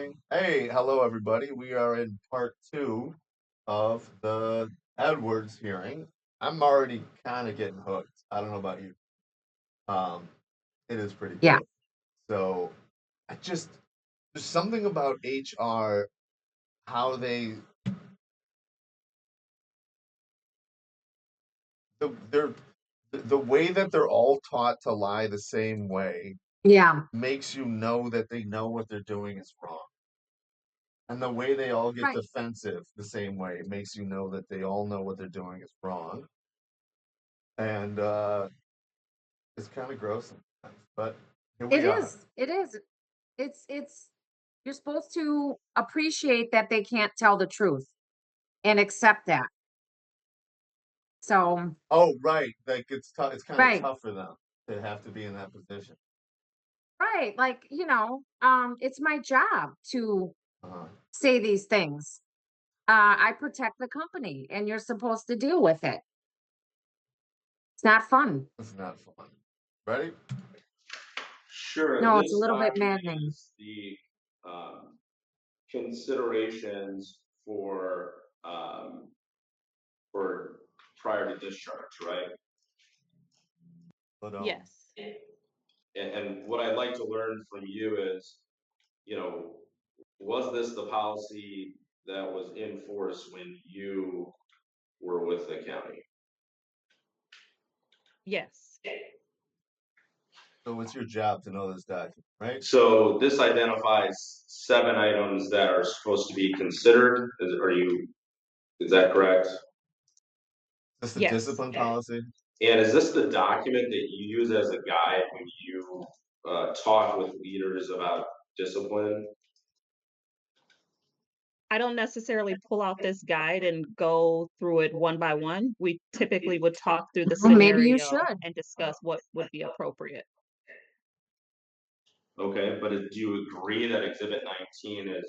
Recording. Hey, hello everybody. We are in part two of the Edwards hearing. I'm already kind of getting hooked. I don't know about you. Um, it is pretty Yeah, good. So I just there's something about HR, how they they're the way that they're all taught to lie the same way yeah, makes you know that they know what they're doing is wrong. And the way they all get right. defensive the same way makes you know that they all know what they're doing is wrong. And it's kind of gross sometimes. But here It we are. is. It is. It's you're supposed to appreciate that they can't tell the truth and accept that. So, Oh, right. Like it's tough. It's kind of right, tough for them to have to be in that position. right. Like, it's my job to Uh, say these things. I protect the company and you're supposed to deal with it. It's not fun. it's not fun. Ready? Sure. No, it's a This little bit document maddening. is the considerations for prior to discharge, right? But Yes. And what I'd like to learn from you is, you know, was this the policy that was in force when you were with the county? Yes. so it's your job to know this document, right? So this identifies 7 items that are supposed to be considered. Is that correct? Is this the Yes. discipline policy? And is this the document that you use as a guide when you talk with leaders about discipline? I don't necessarily pull out this guide and go through it one by one. We typically would talk through the Well, maybe you scenario should. and discuss what would be appropriate. Okay, but do you agree that Exhibit 19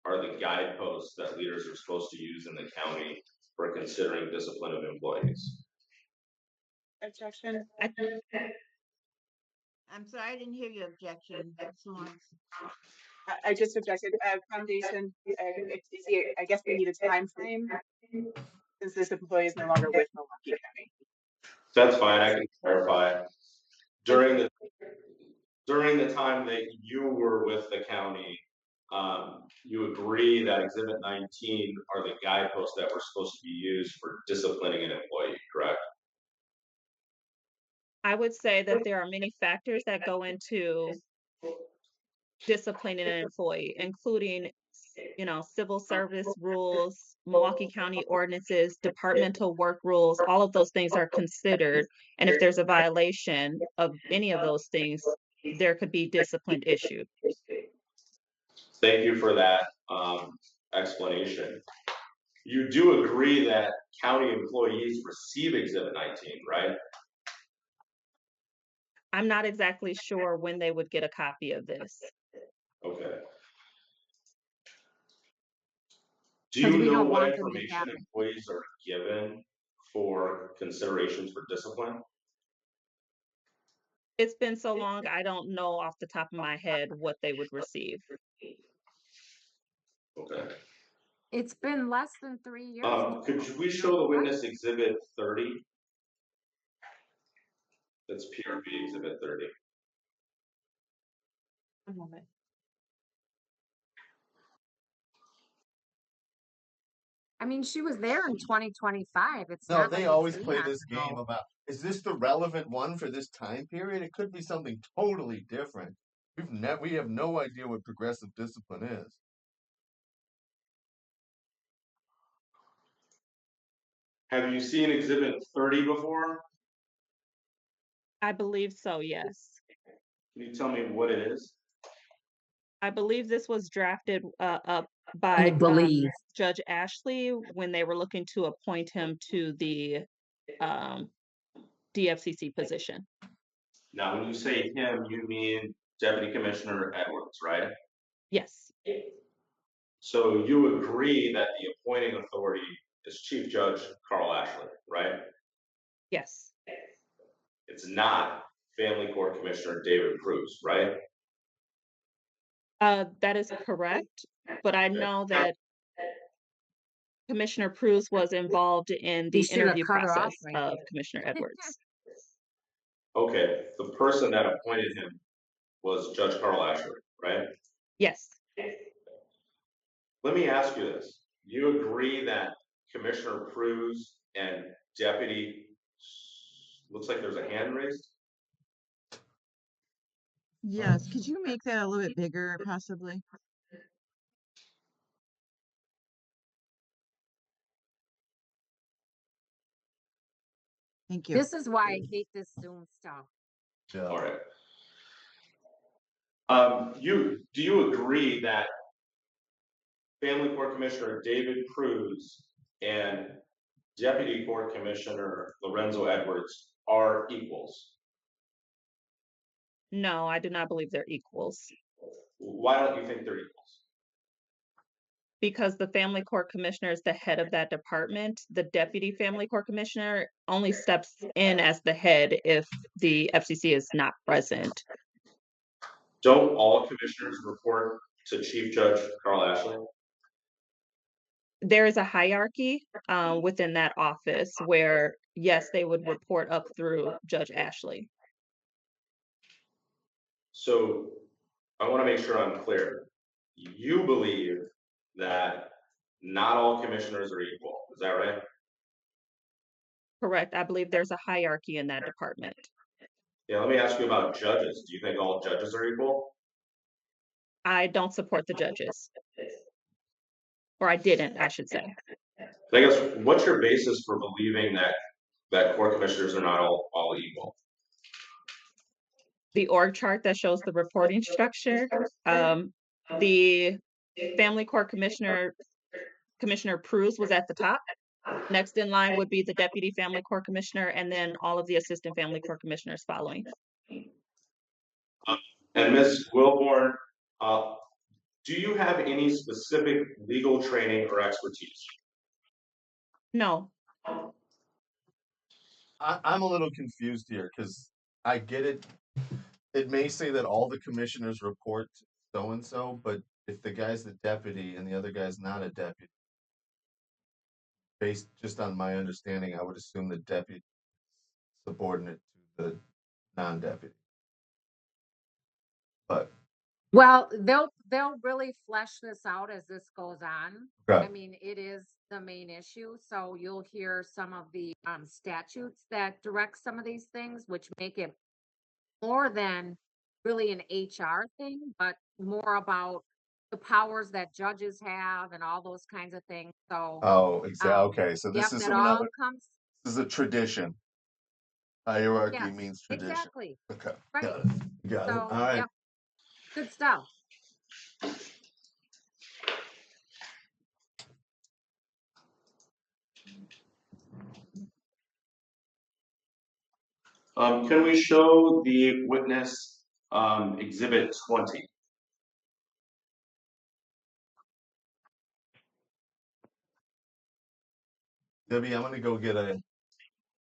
are the guideposts that leaders are supposed to use in the county for considering discipline of employees? Objection. I I'm sorry, I didn't hear your objection, Ms. Lawrence. I just objected. Foundation, I guess we need a time frame since this employee is no longer with Milwaukee County. That's fine, I can clarify. Thank During you. the during the time that you were with the county, you agree that Exhibit 19 are the guideposts that were supposed to be used for disciplining an employee, correct? I would say that there are many factors that go into disciplining an employee, including, civil service rules, Milwaukee County ordinances, departmental work rules, all of those things are considered. And if there's a violation of any of those things, there could be discipline issued. Thank you for that explanation. You do agree that county employees receive Exhibit 19, right? I'm not exactly sure when they would get a copy of this. Okay. Do Because you we know don't what want them to information have it. employees are given for considerations for discipline? It's been so long, I don't know off the top of my head what they would receive. Okay. It's been less than 3 years too. Could we Isn't that show the correct? witness Exhibit 30? That's PRB Exhibit 30. One moment. I mean, she was there in 2025. It's No, not they like it's always play eons this game ago. about is this the relevant one for this time period? It could be something totally different. We have no idea what progressive discipline is. Have you seen Exhibit 30 before? I believe so, yes. Can you tell me what it is? I believe this was drafted up I by believe. Judge Ashley when they were looking to appoint him to the um, DFCC position. Now, when you say him, you mean Deputy Commissioner Edwards, right? Yes, So you agree that the appointing authority is Chief Judge Carl Ashley, right? yes, It's not Family Court Commissioner David Cruz, right? That is correct, but I know that Commissioner Pruse was involved in You the should have interview cut her off process right of there. Commissioner Edwards. Okay, the person that appointed him was Judge Carl Ashley, right? Yes, Let me ask you this. You agree that Commissioner Pruse and Deputy, looks like there's a hand raised? Yes, could you make that a little bit bigger, possibly? Thank you. This is why I hate this Zoom stuff. Yeah. All right. Do you agree that Family Court Commissioner David Pruse and Deputy Court Commissioner Lorenzo Edwards are equals? no, I do not believe they're equals Why don't you think they're equals? because the Family Court Commissioner is the head of that department. The Deputy Family Court Commissioner only steps in as the head if the FCC is not present. Don't all commissioners report to Chief Judge Carl Ashley? There is a hierarchy within that office where, yes, they would report up through Judge Ashley. So I want to make sure I'm clear. You believe that not all commissioners are equal, is that right? Correct. I believe there's a hierarchy in that department. Yeah, let me ask you about judges. Do you think all judges are equal? I don't support the judges. Or I didn't, I should say. I guess, what's your basis for believing that court commissioners are not all equal? The org chart that shows the reporting structure. The Family Court Commissioner, Commissioner Pruse was at the top. Next in line would be the Deputy Family Court Commissioner, and then all of the Assistant Family Court Commissioners following. And Ms. Wilborn, do you have any specific legal training or expertise? No, I'm a little confused here because I get it. It may say that all the commissioners report so and so, but if the guy's the deputy and the other guy's not a deputy, based just on my understanding, I would assume the deputy is subordinate to the non-deputy. But Well, they'll really flesh this out as this goes on. okay. I mean, it is the main issue, so you'll hear some of the statutes that direct some of these things, which make it more than really an HR thing, but more about the powers that judges have and all those kinds of things. So, Oh, exactly. Okay, so yep, this is that another. all comes. This is a tradition. Hierarchy Yes, means tradition. exactly. Okay, Right. got it. Got it. So, All right. yep, good stuff. Can we show the witness exhibit 20? Debbie, I'm gonna go get a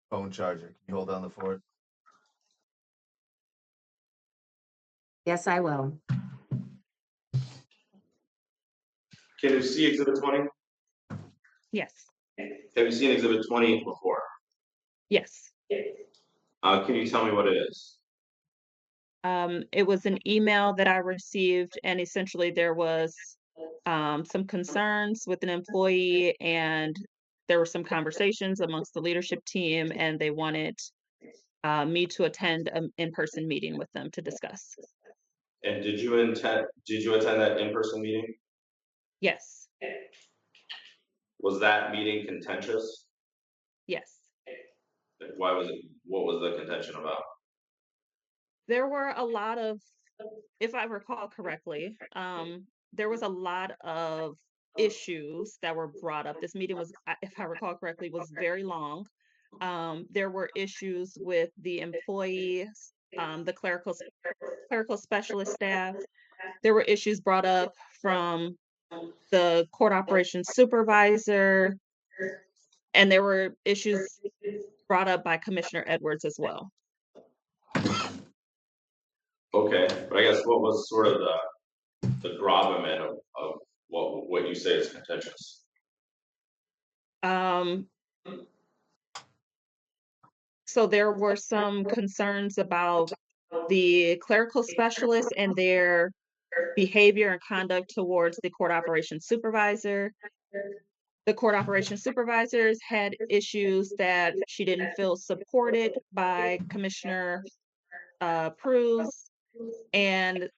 phone charger. Can you hold down the fort? Yes, I will. Can you see exhibit 20? yes, Have you seen exhibit 20 before? yes. Can you tell me what it is? It was an email that I received, and essentially there was some concerns with an employee, and there were some conversations amongst the leadership team, and they wanted me to attend an in-person meeting with them to discuss. And did you attend that in-person meeting? Yes, Was that meeting contentious? yes. Why was it? What was the contention about? There were a lot of, if I recall correctly, there was a lot of issues that were brought up. This meeting was, if I recall correctly, was very long. There were issues with the employees, the clerical specialist staff. There were issues brought up from the court operations supervisor, and there were issues brought up by Commissioner Edwards as well. Okay, but I guess what was sort of the gravamen of what you say is contentious. Um, so there were some concerns about the clerical specialists and their behavior and conduct towards the court operations supervisor. The court operations supervisors had issues that she didn't feel supported by Commissioner Pruse and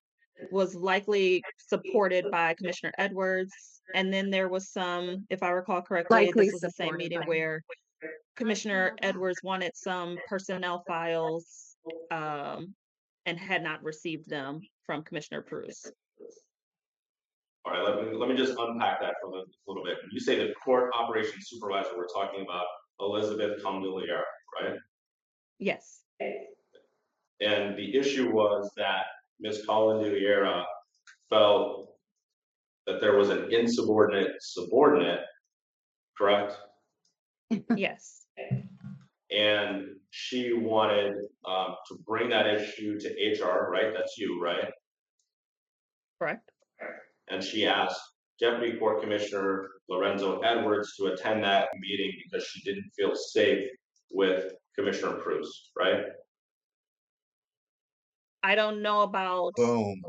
was likely supported by Commissioner Edwards. And then there was some, if I recall correctly, Likely this was the same supported meeting by. where Commissioner Edwards wanted some personnel files and had not received them from Commissioner Pruse. All right, let me just unpack that for a little bit. When you say the court operations supervisor, we're talking about Elizabeth Camillier, right? Yes. And the issue was that Ms. Camillier felt that there was an insubordinate subordinate, correct? Yes. And she wanted to bring that issue to HR, right? That's you, right? Correct. And she asked Deputy Court Commissioner Lorenzo Edwards to attend that meeting because she didn't feel safe with Commissioner Pruse, right? I don't know about, Boom.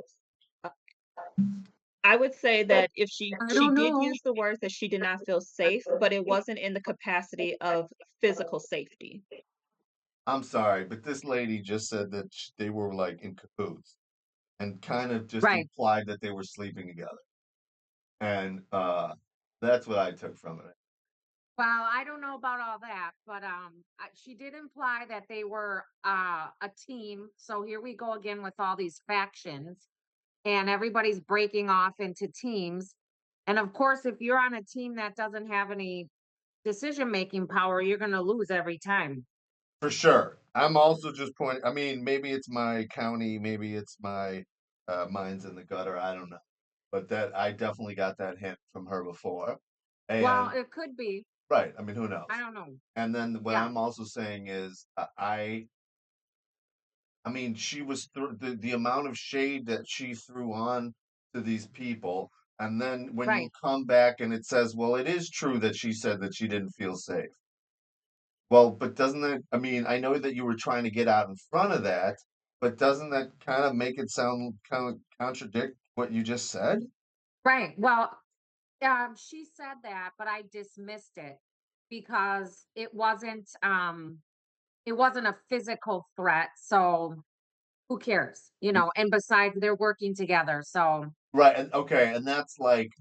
I would say that if she I she don't did know. use the words that she did not feel safe, but it wasn't in the capacity of physical safety. I'm sorry, but this lady just said that they were like in cahoots and kind of just Right. implied that they were sleeping together. And that's what I took from it. Well, I don't know about all that, but she did imply that they were a team. So here we go again with all these factions, and everybody's breaking off into teams. And of course, if you're on a team that doesn't have any decision making power, you're going to lose every time. For sure. I'm also just pointing, I mean, maybe it's my county, maybe it's my mind's in the gutter, I don't know. But that I definitely got that hint from her before. Well, And it could be. right, I mean, who knows? I don't know. And then what Yeah. I'm also saying is I mean, she was the amount of shade that she threw on to these people, and then when you Right. come back and it says, well, it is true that she said that she didn't feel safe. Well, but doesn't that, I mean, I know that you were trying to get out in front of that, but doesn't that kind of make it sound kind of contradict what you just said? Right. Well, she said that, but I dismissed it because it wasn't a physical threat. So who cares? And besides, they're working together. So, Right, and okay, and that's like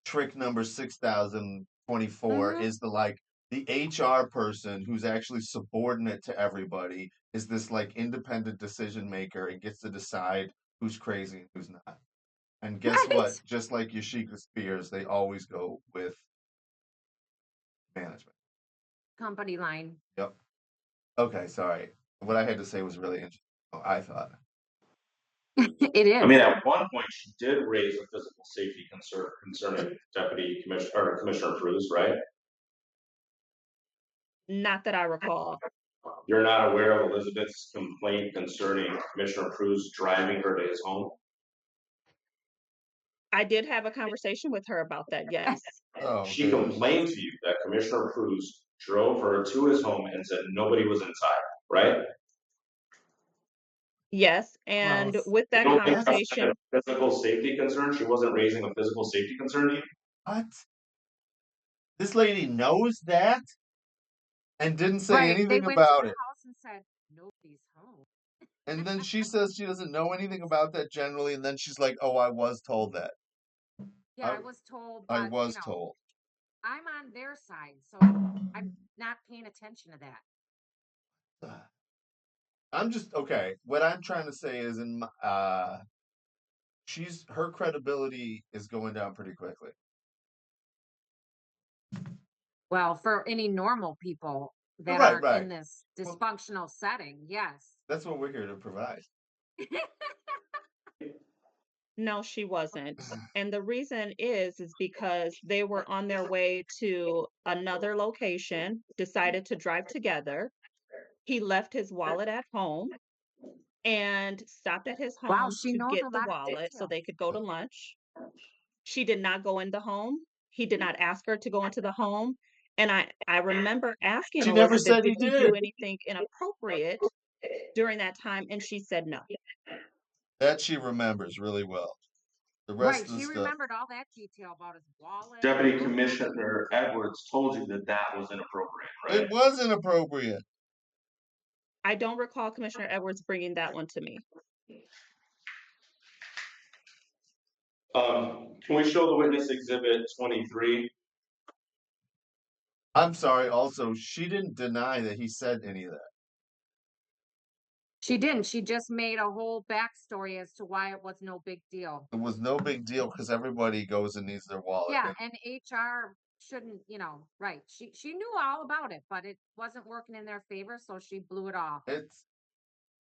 trick number 6024 mhm, is the HR person who's actually subordinate to everybody is this like independent decision maker and gets to decide who's crazy and who's not. And guess what? right. Just like Yashika Spears, they always go with management. Company line. Yep. Okay, sorry. What I had to say was really interesting. I thought. It I is. mean, at one point, she did raise a physical safety concern concerning Deputy Commissioner or Commissioner Cruz, right? Not that I recall. You're not aware of Elizabeth's complaint concerning Commissioner Cruz driving her to his home? I did have a conversation with her about that, yes. Oh, She okay. complained to you that Commissioner Cruz drove her to his home and said nobody was inside, right? Yes, and Gross. with You that don't think That's that's like conversation, a physical safety concern? She wasn't raising a physical safety concern to you? what? This lady knows that and didn't say Right. They anything went to about the it. house and said, nobody's home. And then she says she doesn't know anything about that generally, and then she's like, "Oh, I was told that. Yeah, I I was told, I but was told." I'm on their side, so I'm not paying attention to that. I'm just okay. What I'm trying to say is, she's her credibility is going down pretty quickly. Well, for any normal people that Right, aren't right. in this Well, dysfunctional setting, yes. that's what we're here to provide. no, she wasn't. And the reason is because they were on their way to another location, decided to drive together. He left his wallet at home, and stopped at his Wow, home she to knows get a the lot of wallet so details. they could go to lunch. She did not go in the home. He did not ask her to go into the home. And I remember asking She never Elizabeth, said he did he did. do anything inappropriate during that time? And she said no. That she remembers really well. The rest Right, of the she stuff, remembered all that detail about his wallet and Deputy all that. Commissioner Edwards told you that that was inappropriate, right? it was inappropriate. I don't recall Commissioner Edwards bringing that one to me. Can we show the witness exhibit 23? I'm sorry. Also, she didn't deny that he said any of that. She didn't. She just made a whole backstory as to why it was no big deal. It was no big deal because everybody goes and needs their wallet. Yeah, and HR shouldn't, right. She knew all about it, but it wasn't working in their favor, so she blew it off.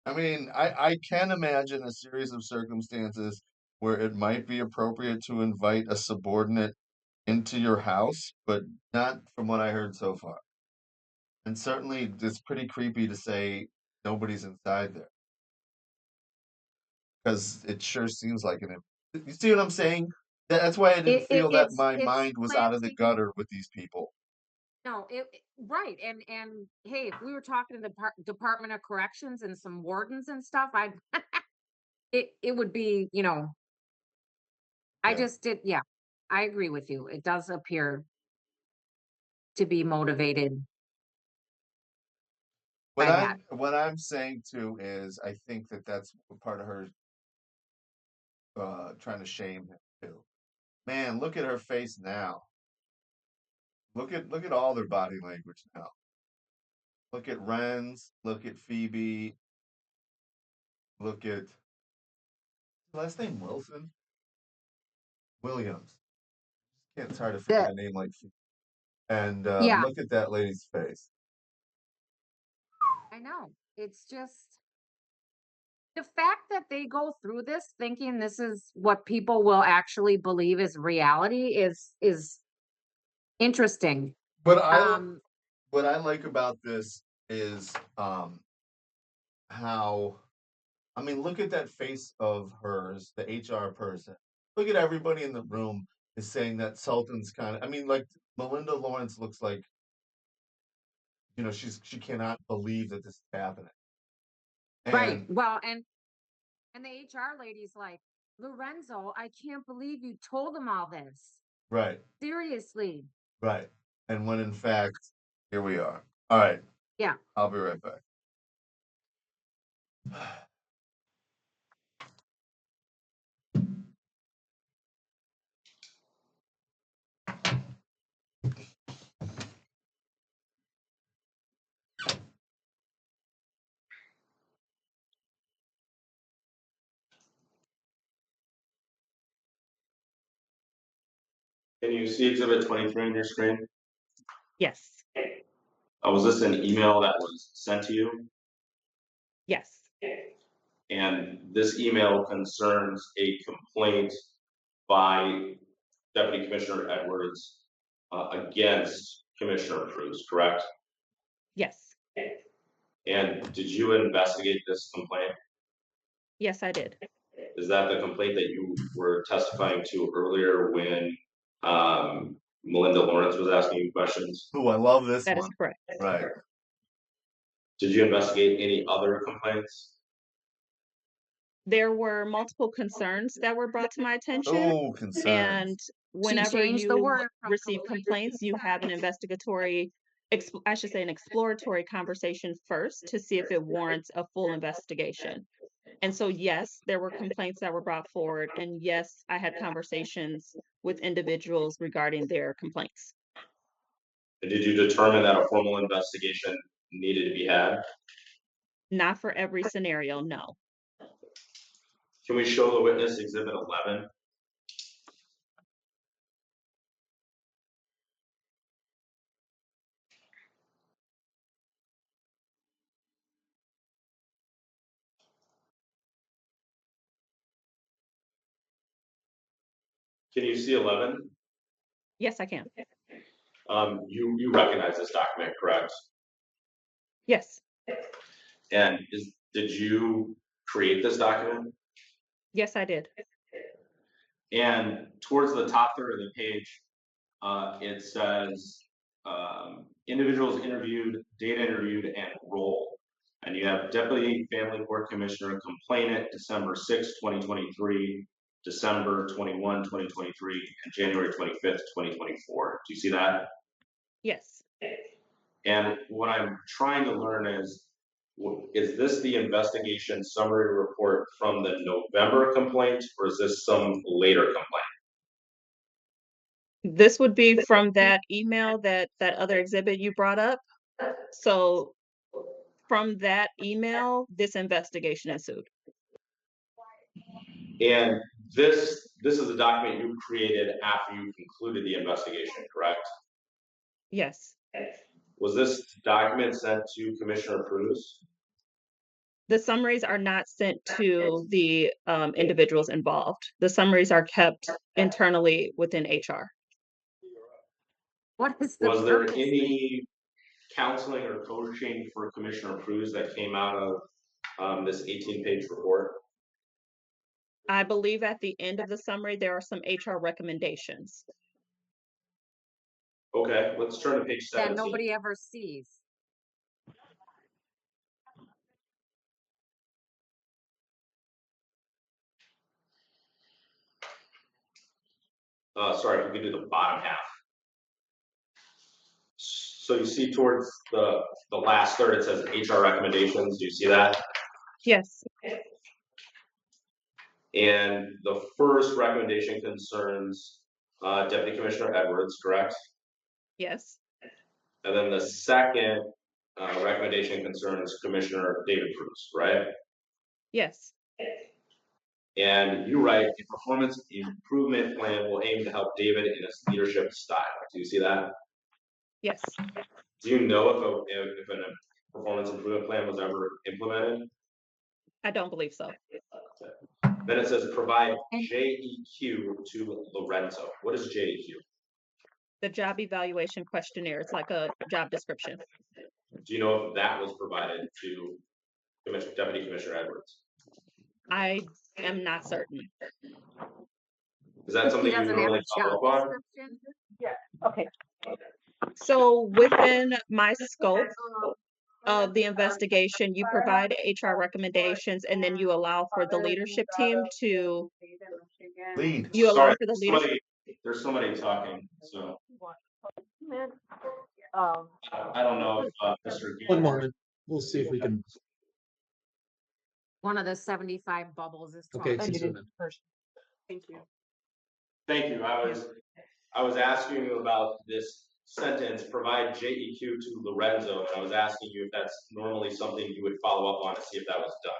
I mean, I can imagine a series of circumstances where it might be appropriate to invite a subordinate into your house, but not from what I heard so far. And certainly, it's pretty creepy to say nobody's inside there because it sure seems like an. You see what I'm saying? That's why I didn't It, it feel that it's my it's mind was out of the planting. gutter with these people. No, right. And hey, if we were talking to the Department of Corrections and some wardens and stuff, I'd it would be, I Yeah. just did, yeah. I agree with you. It does appear to be motivated What by that. I'm saying too is I think that that's part of her trying to shame him too. Man, look at her face now. Look at all their body language now. Look at Renz, look at Phoebe, look at last name Wilson? Williams. It's hard to forget The a name like Phoebe. And Yeah, look at that lady's face. I know. It's just the fact that they go through this thinking this is what people will actually believe is reality is interesting. But Um, what I like about this is how I mean, look at that face of hers, the HR person. Look at everybody in the room is saying that Sultan's kind of. I mean, like Melinda Lawrence looks like she cannot believe that this is happening. right. And Well, and the HR lady's like, Lorenzo, I can't believe you told them all this. right, Seriously. right, and when in fact, here we are. All right, Yeah. I'll be right back. Can you see exhibit 23 on your screen? Yes. Was this an email that was sent to you? Yes. And this email concerns a complaint by Deputy Commissioner Edwards against Commissioner Cruz, correct? Yes. And did you investigate this complaint? Yes, I did. Is that the complaint that you were testifying to earlier when Melinda Lawrence was asking you questions? Ooh, I love this That is one. correct. Right. Did you investigate any other complaints? There were multiple concerns that were brought to my attention. Oh, concerns. And She whenever changed the you word from receive complaint to complaints, you have an investigatory, I should say, an exploratory conversation first to see if it warrants a full investigation. And so, yes, there were complaints that were brought forward. And yes, I had conversations with individuals regarding their complaints. And did you determine that a formal investigation needed to be had? Not for every scenario, no. Can we show the witness exhibit 11? Can you see 11? Yes, I can. You recognize this document, correct? Yes. And did you create this document? Yes, I did. And towards the top third of the page, it says individuals interviewed, data interviewed, and role. And you have Deputy Family Court Commissioner complainant December 6, 2023, December 21, 2023, and January 25th, 2024. Do you see that? Yes. And what I'm trying to learn is this the investigation summary report from the November complaint, or is this some later complaint? This would be from that email, that other exhibit you brought up. So from that email, this investigation ensued. And this is a document you created after you concluded the investigation, correct? Yes. Was this document sent to Commissioner Cruz? The summaries are not sent to the individuals involved. The summaries are kept internally within HR. What is the Was there purpose? any counseling or coaching for Commissioner Cruz that came out of this 18-page report? I believe at the end of the summary, there are some HR recommendations. Okay, let's turn to page 17. That nobody ever sees. Sorry, if we could do the bottom half. So you see towards the last third, it says HR recommendations. Do you see that? Yes. And the first recommendation concerns Deputy Commissioner Edwards, correct? Yes. And then the second recommendation concerns Commissioner David Cruz, right? Yes. And you write, a performance improvement plan will aim to help David in his leadership style. Do you see that? Yes. Do you know if a performance improvement plan was ever implemented? I don't believe so. Then it says provide JEQ to Lorenzo. What is JEQ? The job evaluation questionnaire. It's like a job description. Do you know if that was provided to Deputy Commissioner Edwards? I am not certain. Is that something He you doesn't have normally a follow job up on? description? Yeah, okay. So within my scope of the investigation, you provide HR recommendations, and then you allow for the leadership team to Lead. you allow Sorry, for the leadership. there's somebody talking, so Um, I don't know if Mr. One Gaylord. moment, we'll see if we can, One of the 75 bubbles is okay, talking. she's in it. thank you. Thank you. I was asking you about this sentence, provide JEQ to Lorenzo, and I was asking you if that's normally something you would follow up on to see if that was done.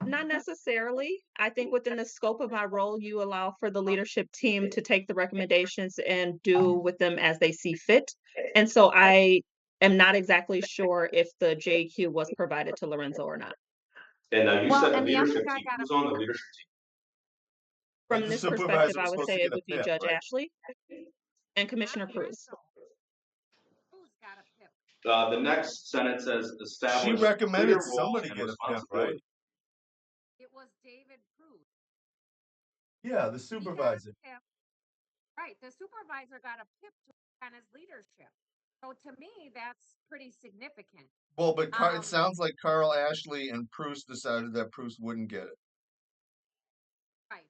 Not necessarily. I think within the scope of my role, you allow for the leadership team to take the recommendations and do with them as they see fit. And so I am not exactly sure if the JQ was provided to Lorenzo or not. And now you Well, said the and the other leadership guy team. got Who's a on the leadership team? From The this supervisor perspective, I was would supposed say to it get a would be PIP, Judge right? Ashley and Commissioner Cruz. Who's got a PIP? The next sentence says She establish recommended clear roles somebody and get a PIP, right? responsibilities. It was David Cruz. Yeah, the He got a supervisor. PIP. Right, the supervisor got a PIP on his leadership. So to me, that's pretty significant. Well, but Um, it sounds like Carl Ashley and Bruce decided that Bruce wouldn't get it. Right.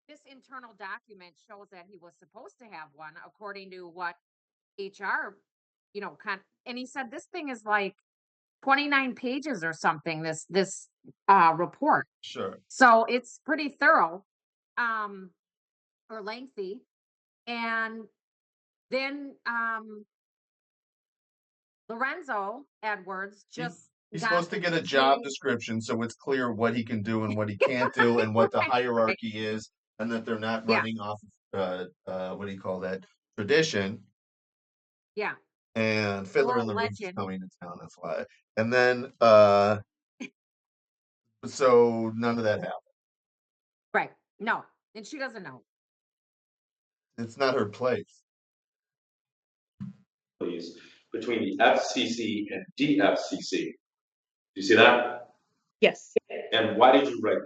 This internal document shows that he was supposed to have one according to what HR, and he said this thing is like 29 pages or something, this report. Sure. So it's pretty thorough, or lengthy. And then Lorenzo Edwards just He's got supposed to the get a job J- description so it's clear what he can do and what he can't do and what the Right, hierarchy is, and that they're not Yeah. running off what do you call that? Tradition. Yeah. And Fiddler in Oral the Roof is legend. coming to town, that's why. And then so none of that happened. Right. No. And she doesn't know. It's not her place. Between the FCC and DFCC. Do you see that? Yes. And why did you write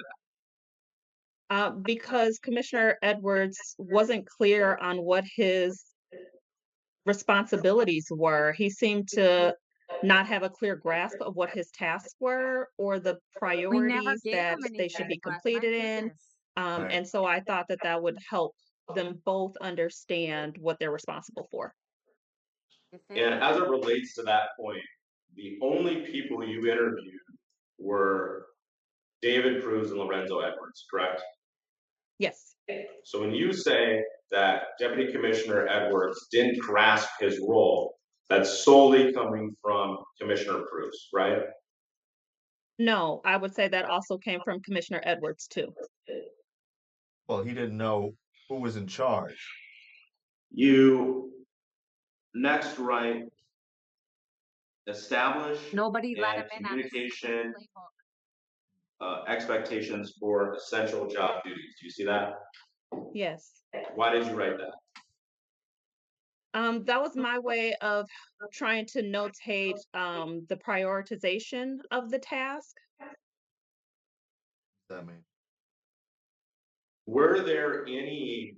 that? Because Commissioner Edwards wasn't clear on what his responsibilities were. He seemed to not have a clear grasp of what his tasks were or the We never priorities gave that them they should anything, be but my completed in. goodness. Right. And so I thought that that would help them both understand what they're responsible for. You think? And as it relates to that point, the only people you interviewed were David Cruz and Lorenzo Edwards, correct? Yes. So when you say that Deputy Commissioner Edwards didn't grasp his role, that's solely coming from Commissioner Cruz, right? No, I would say that also came from Commissioner Edwards too. Well, he didn't know who was in charge. You next write establish Nobody let and him in on this communication playbook. expectations for essential job duties. Do you see that? Yes. Why did you write that? That was my way of trying to notate the prioritization of the task. That mean Were there any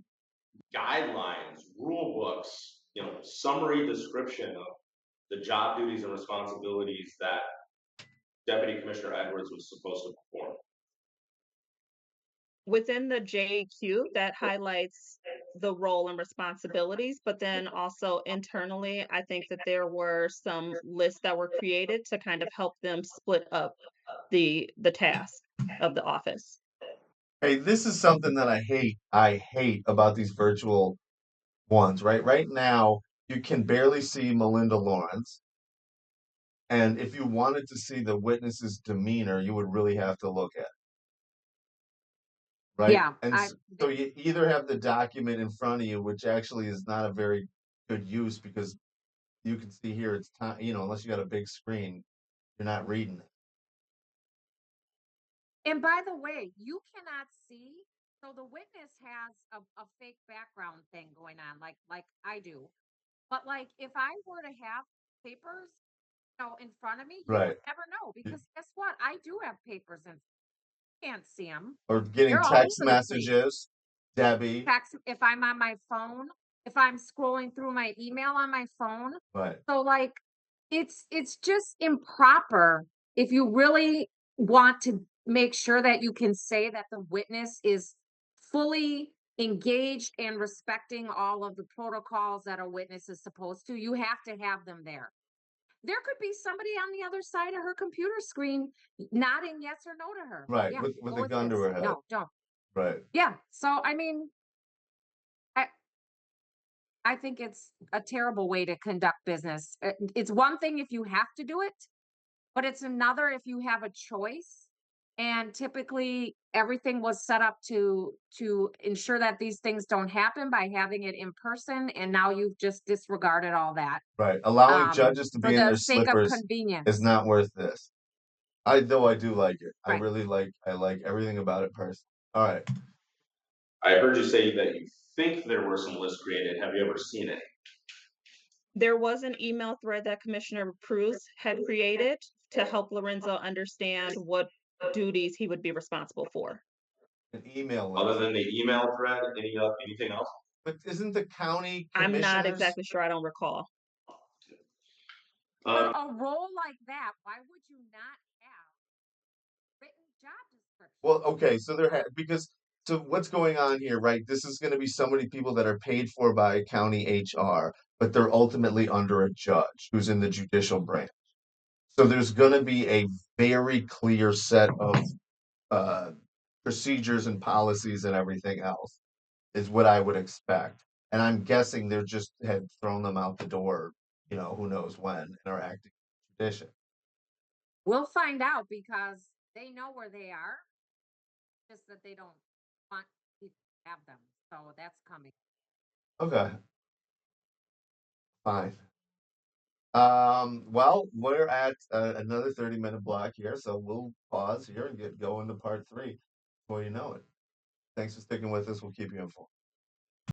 guidelines, rule books, summary description of the job duties and responsibilities that Deputy Commissioner Edwards was supposed to perform? Within the JAQ that highlights the role and responsibilities, but then also internally, I think that there were some lists that were created to kind of help them split up the task of the office. Hey, this is something that I hate. I hate about these virtual ones, right? Right now, you can barely see Melinda Lawrence. And if you wanted to see the witness's demeanor, you would really have to look at it, right? Yeah, And so you either have the document in front of you, which actually is not a very good use because you can see here it's time, unless you got a big screen, you're not reading it. and by the way, you cannot see. So the witness has a fake background thing going on, like I do. But like if I were to have papers, in front of me, you Right. would never know because guess what? I do have papers and can't see them. Or getting They're all text over the place. messages, Debbie. Text if I'm on my phone, if I'm scrolling through my email on my phone. Right. So like it's just improper if you really want to make sure that you can say that the witness is fully engaged and respecting all of the protocols that a witness is supposed to. You have to have them there. There could be somebody on the other side of her computer screen nodding yes or no to her. Right. Yeah, With go a gun to this. her head. No, don't. Right. Yeah. So I mean, I think it's a terrible way to conduct business. It's one thing if you have to do it, but it's another if you have a choice. And typically everything was set up to ensure that these things don't happen by having it in person, and now you've just disregarded all that Right. Allowing judges to for be in the their sake of slippers convenience. is not worth this. I do like it. I Right. really I like everything about it personally. All right. I heard you say that you think there were some lists created. Have you ever seen it? There was an email thread that Commissioner Cruz had created to help Lorenzo understand what duties he would be responsible for. An email Other list. than the email thread, anything else? But isn't the county I'm not commissioners? exactly sure. I don't recall. For a role like that, why would you not have written job description? Well, okay, so because so what's going on here, right? This is going to be so many people that are paid for by county HR, but they're ultimately under a judge who's in the judicial branch. So there's going to be a very clear set of procedures and policies and everything else, is what I would expect. And I'm guessing they're just had thrown them out the door, who knows when, and are acting tradition. We'll find out because they know where they are, just that they don't want people to have them. So that's coming. Okay. Fine. Well, we're at another 30-minute block here, so we'll pause here and go into part 3 before you know it. Thanks for sticking with us. We'll keep you informed.